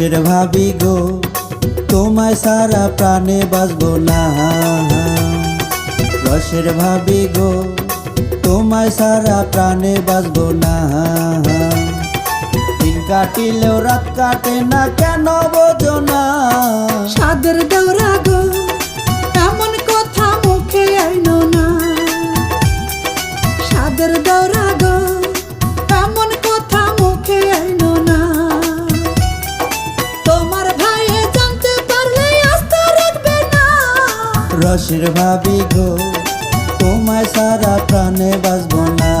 রসের ভাবি গো তোমায় সারা প্রাণে বাঁচবো না। রসের ভাবি গো তোমায় সারা প্রাণে বাঁচবো না। দিন কাটিলেও রাত কাটে না, কেন বোঝো না? সাদের দৌড়া গো এমন কথা মুখে আইনো না। সাদের দৌড়া গো এমন কথা মুখে আইনো না। তোমার ভাইয়ে জানতে পারলে আস্থা রাখবে না। রসের ভাবি গো তোমায় সারা প্রাণে বাঁচবো না।